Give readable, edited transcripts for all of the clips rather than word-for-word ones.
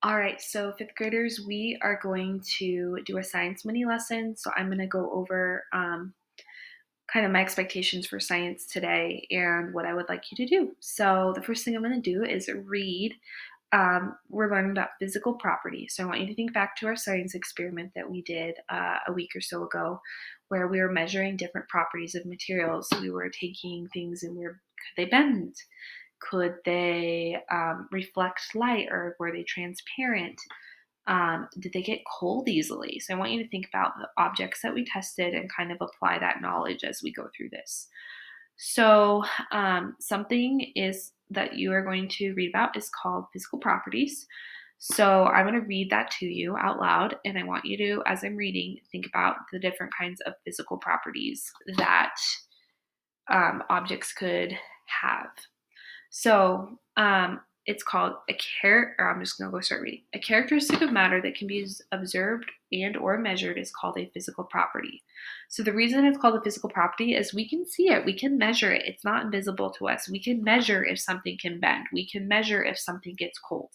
All right, so fifth graders, we are going to do a science mini lesson. So I'm going to go over kind of my expectations for science today and what I would like you to do. So the first thing I'm going to do is read. We're learning about physical properties. So I want you to think back to our science experiment that we did a week or so ago, where we were measuring different properties of materials. We were taking things and could they bend? Could they reflect light, or were they transparent? Did they get cold easily? So I want you to think about the objects that we tested and kind of apply that knowledge as we go through this. So something is that you are going to read about is called physical properties. So I'm going to read that to you out loud, and I want you to, as I'm reading, think about the different kinds of physical properties that objects could have. So it's called I'm just gonna go start reading. A characteristic of matter that can be observed and or measured is called a physical property. So the reason it's called a physical property is we can see it, we can measure it. It's not invisible to us. We can measure if something can bend. We can measure if something gets cold,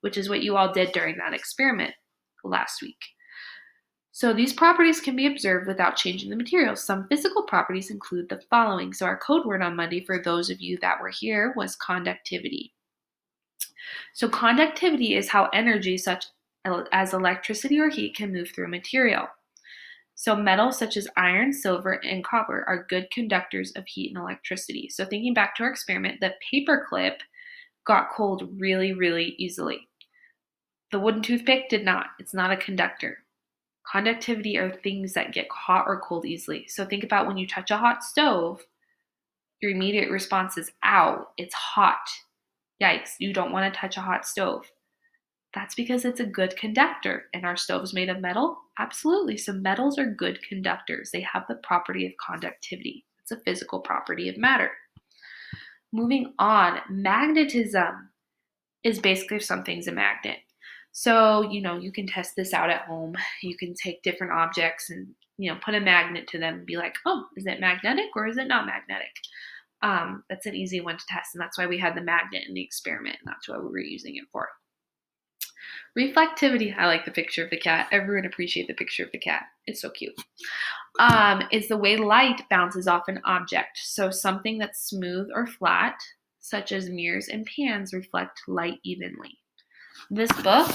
which is what you all did during that experiment last week. So these properties can be observed without changing the materials. Some physical properties include the following. So our code word on Monday for those of you that were here was conductivity. So conductivity is how energy such as electricity or heat can move through a material. So metals such as iron, silver, and copper are good conductors of heat and electricity. So thinking back to our experiment, the paper clip got cold really, really easily. The wooden toothpick did not. It's not a conductor. Conductivity are things that get hot or cold easily. So think about when you touch a hot stove, your immediate response is, ow, it's hot. Yikes, you don't want to touch a hot stove. That's because it's a good conductor. And our stove is made of metal? Absolutely. So metals are good conductors. They have the property of conductivity. It's a physical property of matter. Moving on, magnetism is basically if something's a magnet. So, you can test this out at home. You can take different objects and, put a magnet to them and be like, oh, is it magnetic or is it not magnetic? That's an easy one to test. And that's why we had the magnet in the experiment. And that's what we were using it for. Reflectivity, I like the picture of the cat. Everyone appreciate the picture of the cat. It's so cute. Is the way light bounces off an object. So something that's smooth or flat, such as mirrors and pans, reflect light evenly. This book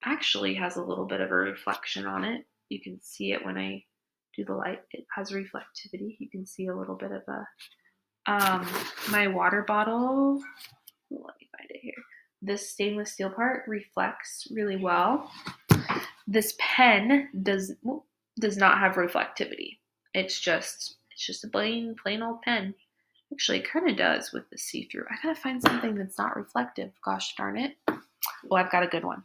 actually has a little bit of a reflection on it. You can see it when I do the light. It has reflectivity. You can see a little bit of my water bottle. Let me find it here. This stainless steel part reflects really well. This pen does not have reflectivity. It's just a plain old pen. Actually, it kind of does with the see-through. I gotta find something that's not reflective. Gosh darn it. Oh, I've got a good one.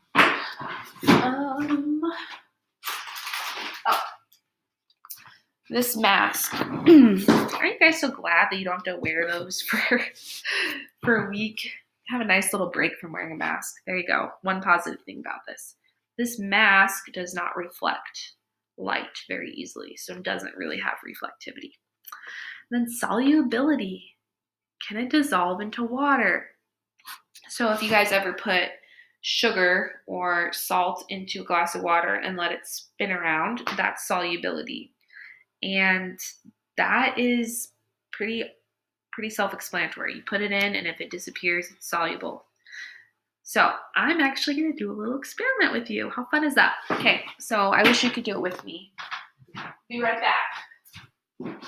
This mask. Aren't you guys so glad that you don't have to wear those for a week? Have a nice little break from wearing a mask. There you go. One positive thing about this. This mask does not reflect light very easily, so it doesn't really have reflectivity. And then solubility. Can it dissolve into water? So if you guys ever put sugar or salt into a glass of water and let it spin around, that's solubility. And that is pretty self-explanatory. You put it in, and if it disappears, it's soluble. So I'm actually going to do a little experiment with you. How fun is that? Okay, so I wish you could do it with me. Be right back.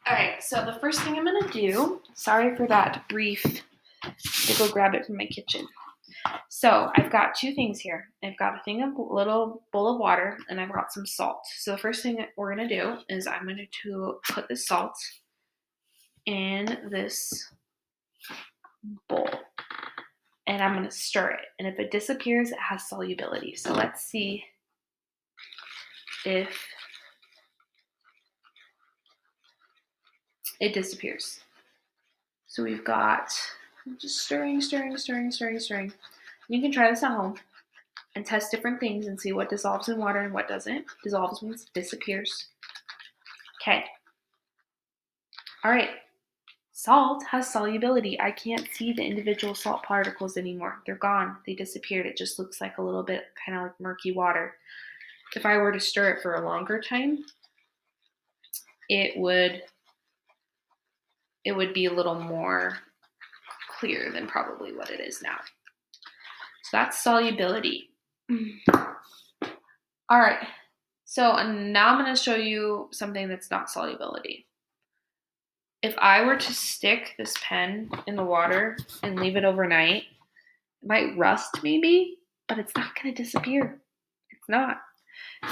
All right, so the first thing I'm going to do, sorry for that brief, to go grab it from my kitchen. So I've got two things here. I've got a little bowl of water, and I've got some salt. So the first thing that we're going to do is I'm going to put the salt in this bowl, and I'm going to stir it. And if it disappears, it has solubility. So let's see if it disappears. So we've got, I'm just stirring. You can try this at home and test different things and see what dissolves in water and what doesn't. Dissolves means disappears. Okay. All right. Salt has solubility. I can't see the individual salt particles anymore. They're gone. They disappeared. It just looks like a little bit kind of like murky water. If I were to stir it for a longer time, it would be a little more clear than probably what it is now. So that's solubility. All right. So now I'm going to show you something that's not solubility. If I were to stick this pen in the water and leave it overnight, it might rust maybe, but it's not going to disappear. It's not.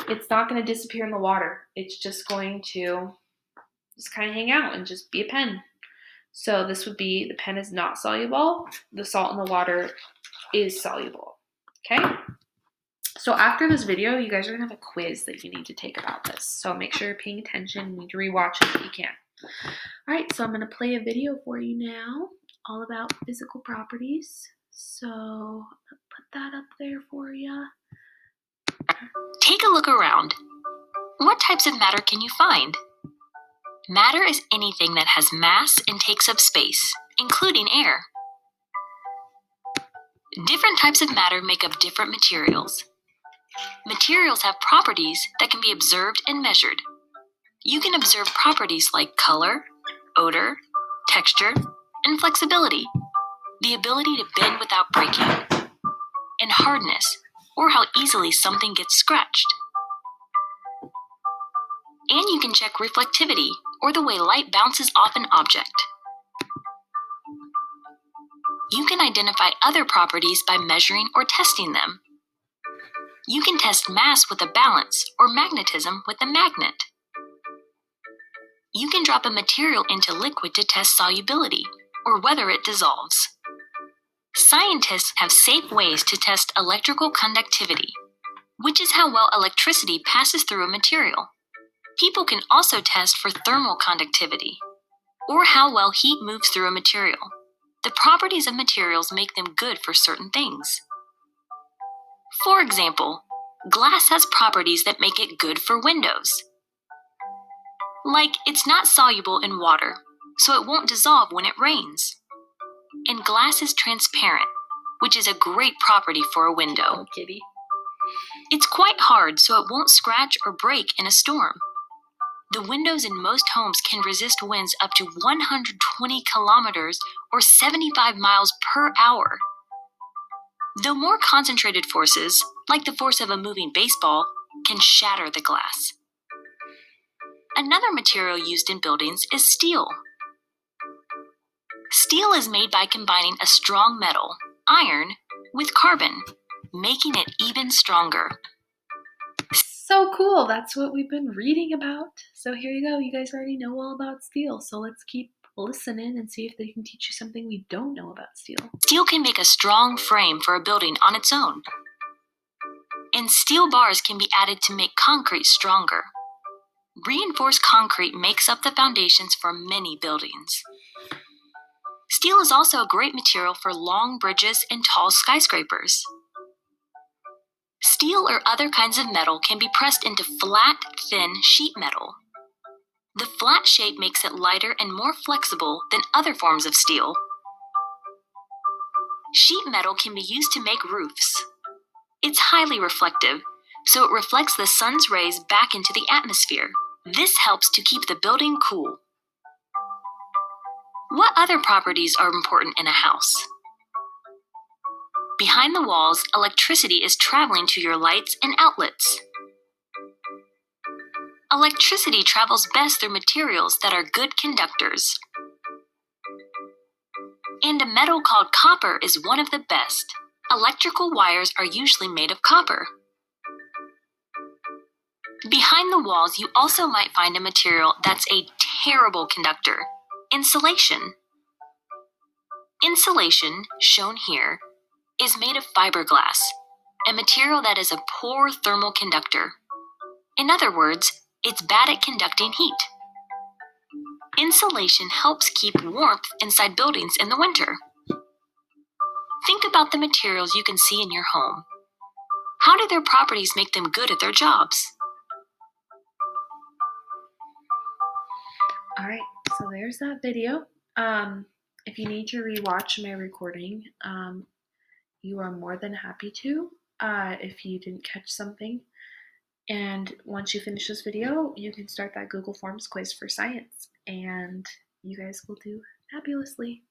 It's not going to disappear in the water. It's just going to just kind of hang out and just be a pen. So this would be, the pen is not soluble. The salt in the water is soluble. Okay? So after this video, you guys are going to have a quiz that you need to take about this. So make sure you're paying attention. You need to rewatch it if you can. All right, so I'm going to play a video for you now, all about physical properties. So I'll put that up there for you. Take a look around. What types of matter can you find? Matter is anything that has mass and takes up space, including air. Different types of matter make up different materials. Materials have properties that can be observed and measured. You can observe properties like color, odor, texture, and flexibility, the ability to bend without breaking, and hardness, or how easily something gets scratched. And you can check reflectivity, or the way light bounces off an object. You can identify other properties by measuring or testing them. You can test mass with a balance or magnetism with a magnet. You can drop a material into liquid to test solubility, or whether it dissolves. Scientists have safe ways to test electrical conductivity, which is how well electricity passes through a material. People can also test for thermal conductivity, or how well heat moves through a material. The properties of materials make them good for certain things. For example, glass has properties that make it good for windows. Like, it's not soluble in water, so it won't dissolve when it rains. And glass is transparent, which is a great property for a window. Oh, kitty. It's quite hard, so it won't scratch or break in a storm. The windows in most homes can resist winds up to 120 kilometers or 75 miles per hour. Though more concentrated forces, like the force of a moving baseball, can shatter the glass. Another material used in buildings is steel. Steel is made by combining a strong metal, iron, with carbon, making it even stronger. So cool. That's what we've been reading about. So here you go. You guys already know all about steel. So let's keep listening and see if they can teach you something we don't know about steel. Steel can make a strong frame for a building on its own. And steel bars can be added to make concrete stronger. Reinforced concrete makes up the foundations for many buildings. Steel is also a great material for long bridges and tall skyscrapers. Steel or other kinds of metal can be pressed into flat, thin sheet metal. The flat shape makes it lighter and more flexible than other forms of steel. Sheet metal can be used to make roofs. It's highly reflective, so it reflects the sun's rays back into the atmosphere. This helps to keep the building cool. What other properties are important in a house? Behind the walls, electricity is traveling to your lights and outlets. Electricity travels best through materials that are good conductors. And a metal called copper is one of the best. Electrical wires are usually made of copper. Behind the walls, you also might find a material that's a terrible conductor: insulation. Insulation, shown here, is made of fiberglass, a material that is a poor thermal conductor. In other words, it's bad at conducting heat. Insulation helps keep warmth inside buildings in the winter. Think about the materials you can see in your home. How do their properties make them good at their jobs? All right, so there's that video. If you need to rewatch my recording, you are more than happy to if you didn't catch something. And once you finish this video, you can start that Google Forms quiz for science, and you guys will do fabulously.